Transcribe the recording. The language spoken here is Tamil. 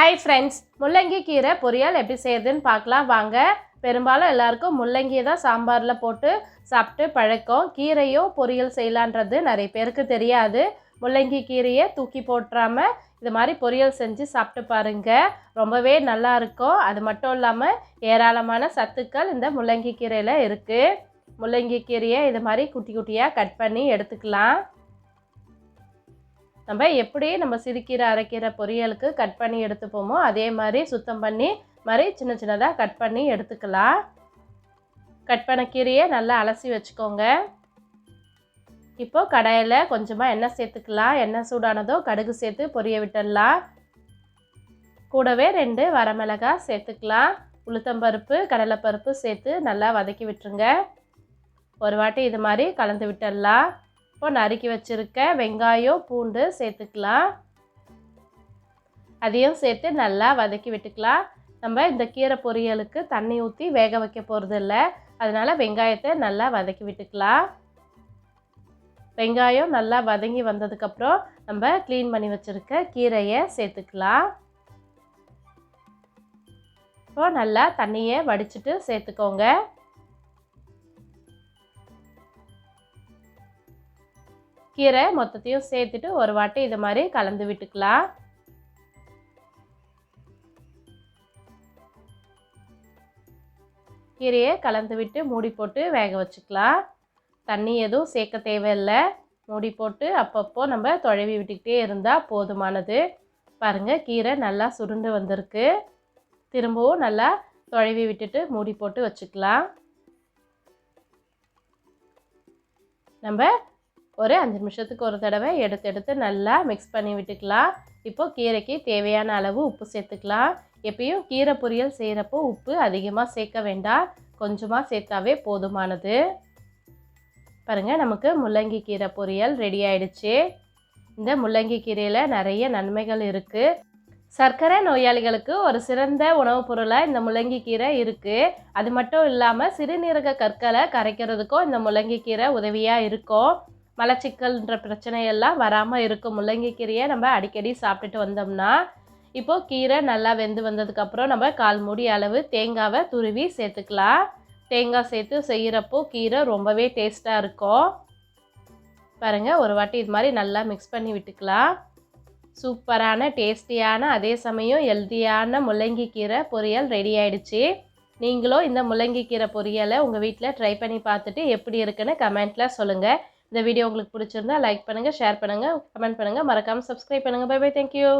ஹாய் ஃப்ரெண்ட்ஸ், முள்ளங்கி கீரை பொரியல் எப்படி செய்யறதுன்னு பார்க்கலாம் வாங்க. பெரும்பாலும் எல்லாருக்கும் முள்ளங்கியை தான் சாம்பாரில் போட்டு சாப்பிட்டு பழக்கம். கீரையோ பொரியல் செய்யலான்றது நிறைய பேருக்கு தெரியாது. முள்ளங்கி கீரையை தூக்கி போட்டுறாமல் இது மாதிரி பொரியல் செஞ்சு சாப்பிட்டு பாருங்கள். ரொம்பவே நல்லா இருக்கும். அது மட்டும் இல்லாமல் ஏராளமான சத்துக்கள் இந்த முள்ளங்கி கீரையில் இருக்குது. முள்ளங்கி கீரையை இது மாதிரி குட்டி குட்டியாக கட் பண்ணி எடுத்துக்கலாம். நம்ம சிறுகீரை அரைக்கீரை பொரியலுக்கு கட் பண்ணி எடுத்துப்போமோ அதே மாதிரி சுத்தம் பண்ணி சின்ன சின்னதாக கட் பண்ணி எடுத்துக்கலாம். கட் பண்ண கீரையை நல்லா அலசி வச்சுக்கோங்க. இப்போது கடாயில் கொஞ்சமாக எண்ணெய் சேர்த்துக்கலாம். எண்ணெய் சூடானதோ கடுகு சேர்த்து பொரிய விட்டுடலாம். கூடவே 2 வரமிளகாய் சேர்த்துக்கலாம். உளுத்தம்பருப்பு கடலைப்பருப்பு சேர்த்து நல்லா வதக்கி விட்டுருங்க. ஒரு வாட்டி இது மாதிரி கலந்து விட்டுடலாம். இப்போ நறுக்கி வச்சுருக்க வெங்காயம் பூண்டு சேர்த்துக்கலாம். அதையும் சேர்த்து நல்லா வதக்கி விட்டுக்கலாம். நம்ம இந்த கீரை பொரியலுக்கு தண்ணி ஊற்றி வேக வைக்க போகிறது இல்லை. அதனால் வெங்காயத்தை நல்லா வதக்கி விட்டுக்கலாம். வெங்காயம் நல்லா வதங்கி வந்ததுக்கப்புறம் நம்ம க்ளீன் பண்ணி வச்சுருக்க கீரையை சேர்த்துக்கலாம். இப்போ நல்லா தண்ணியை வடிச்சிட்டு சேர்த்துக்கோங்க. கீரை மொத்தத்தையும் சேர்த்துட்டு ஒரு வாட்டி இது மாதிரி கலந்து விட்டுக்கலாம். கீரையை கலந்து விட்டு மூடி போட்டு வேக வச்சுக்கலாம். தண்ணி எதுவும் சேர்க்க தேவையில்லை. மூடி போட்டு அப்பப்போ நம்ம தொழவி விட்டுக்கிட்டே இருந்தால் போதுமானது. பாருங்கள், கீரை நல்லா சுருண்டு வந்திருக்கு. திரும்பவும் நல்லா தொழவி விட்டுட்டு மூடி போட்டு வச்சுக்கலாம். நம்ம ஒரு 5 நிமிஷத்துக்கு ஒரு தடவை எடுத்து நல்லா மிக்ஸ் பண்ணி விட்டுக்கலாம். இப்போது கீரைக்கு தேவையான அளவு உப்பு சேர்த்துக்கலாம். எப்பயும் கீரை பொரியல் செய்கிறப்போ உப்பு அதிகமாக சேர்க்க வேண்டாம், கொஞ்சமாக சேர்த்தாவே போதுமானது. பாருங்கள், நமக்கு முள்ளங்கி கீரை பொரியல் ரெடி ஆயிடுச்சு. இந்த முள்ளங்கி கீரையில் நிறைய நன்மைகள் இருக்குது. சர்க்கரை நோயாளிகளுக்கு ஒரு சிறந்த உணவுப் பொருளாக இந்த முள்ளங்கி கீரை இருக்குது. அது மட்டும் இல்லாமல் சிறுநீரக கற்களை கரைக்கிறதுக்கும் இந்த முள்ளங்கி கீரை உதவியாக இருக்கும். மலச்சிக்கல்ன்ற பிரச்சனையெல்லாம் வராமல் இருக்கும். முள்ளங்கி கீரையை நம்ம அடிக்கடி சாப்பிட்டுட்டு வந்தோம்னா. இப்போது கீரை நல்லா வெந்து வந்ததுக்கப்புறம் நம்ம 1/4 மூடி அளவு தேங்காவை துருவி சேர்த்துக்கலாம். தேங்காய் சேர்த்து செய்கிறப்போ கீரை ரொம்பவே டேஸ்ட்டாக இருக்கும். பாருங்கள், ஒரு வாட்டி இது மாதிரி நல்லா மிக்ஸ் பண்ணி விட்டுக்கலாம். சூப்பரான டேஸ்டியான அதே சமயம் ஹெல்த்தியான முள்ளங்கி கீரை பொரியல் ரெடி ஆயிடுச்சு. நீங்களும் இந்த முள்ளங்கி கீரை பொரியலை உங்கள் வீட்டில் ட்ரை பண்ணி பார்த்துட்டு எப்படி இருக்குன்னு கமெண்ட்டில் சொல்லுங்கள். இந்த வீடியோ உங்களுக்கு பிடிச்சிருந்தா லைக் பண்ணுங்கள், ஷேர் பண்ணுங்கள், கமெண்ட் பண்ணுங்கள், மறக்காமல் சப்ஸ்கிரைப் பண்ணுங்கள். Bye bye, thank you.